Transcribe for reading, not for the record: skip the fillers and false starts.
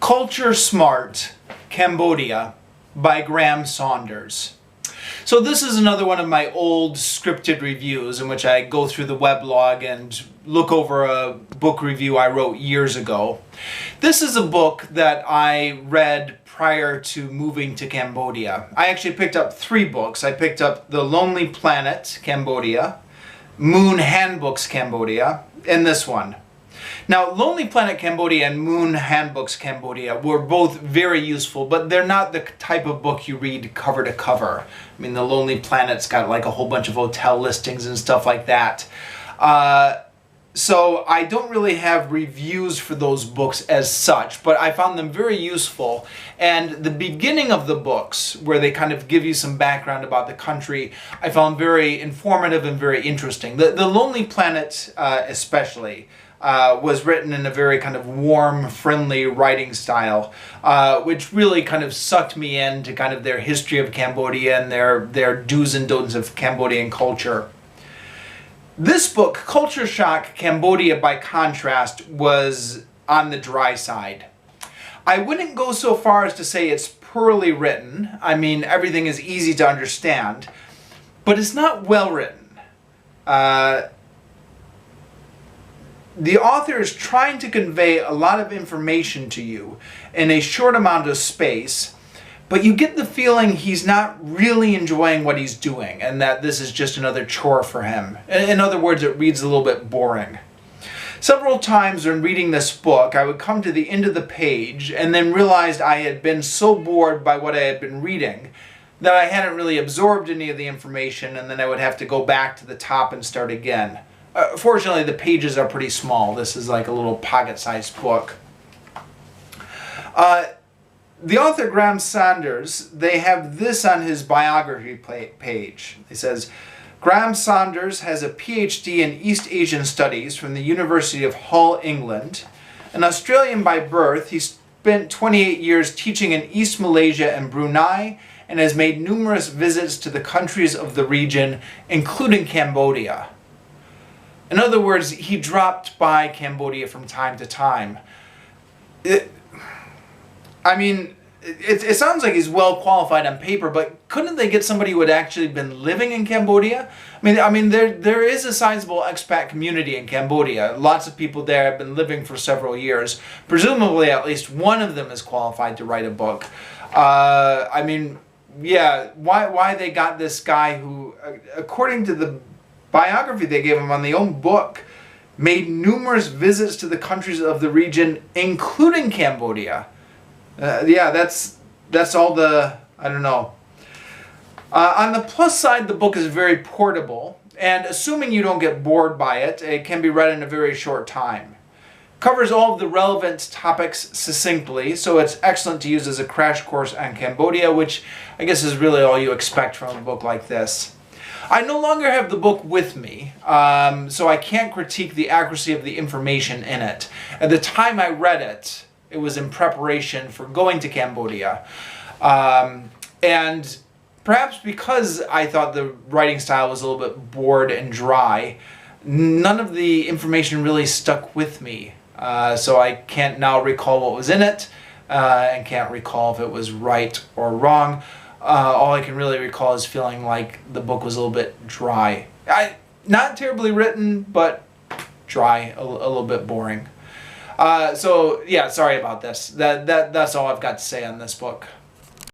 Culture Smart, Cambodia by Graham Saunders. So this is another one of my old scripted reviews in which I go through the weblog and look over a book review I wrote years ago. This is a book that I read prior to moving to Cambodia. I actually picked up 3 books. I picked up The Lonely Planet, Cambodia, Moon Handbooks, Cambodia, and this one. Now, Lonely Planet Cambodia and Moon Handbooks Cambodia were both very useful, but they're not the type of book you read cover to cover. I mean, The Lonely Planet's got like a whole bunch of hotel listings and stuff like that. So I don't really have reviews for those books as such, but I found them very useful. And the beginning of the books, where they kind of give you some background about the country, I found very informative and very interesting. The Lonely Planet especially was written in a very kind of warm, friendly writing style, which really kind of sucked me into kind of their history of Cambodia and their do's and don'ts of Cambodian culture. This book, Culture Shock Cambodia, by contrast, was on the dry side. I wouldn't go so far as to say it's poorly written. I mean, everything is easy to understand, but it's not well written. The author is trying to convey a lot of information to you in a short amount of space, but you get the feeling he's not really enjoying what he's doing and that this is just another chore for him. In other words, it reads a little bit boring. Several times when reading this book, I would come to the end of the page and then realized I had been so bored by what I had been reading that I hadn't really absorbed any of the information, and then I would have to go back to the top and start again. Fortunately, the pages are pretty small. This is like a little pocket-sized book. The author, Graham Saunders, they have this on his biography page. It says, Graham Saunders has a PhD in East Asian Studies from the University of Hull, England. An Australian by birth, he spent 28 years teaching in East Malaysia and Brunei and has made numerous visits to the countries of the region, including Cambodia. In other words, he dropped by Cambodia from time to time. It sounds like he's well qualified on paper, but couldn't they get somebody who had actually been living in Cambodia? I mean, there is a sizable expat community in Cambodia. Lots of people there have been living for several years. Presumably, at least one of them is qualified to write a book. Yeah, why they got this guy who, according to the biography they gave him on the own book, made numerous visits to the countries of the region, including Cambodia. Yeah, that's all the, I don't know. On the plus side, the book is very portable, and assuming you don't get bored by it, it can be read in a very short time. Covers all of the relevant topics succinctly, so it's excellent to use as a crash course on Cambodia, which I guess is really all you expect from a book like this. I no longer have the book with me, so I can't critique the accuracy of the information in it. At the time I read it, it was in preparation for going to Cambodia. And perhaps because I thought the writing style was a little bit bored and dry, none of the information really stuck with me. So I can't now recall what was in it, and can't recall if it was right or wrong. All I can really recall is feeling like the book was a little bit dry. Not terribly written, but dry, a little bit boring. So yeah, sorry about this. That's all I've got to say on this book.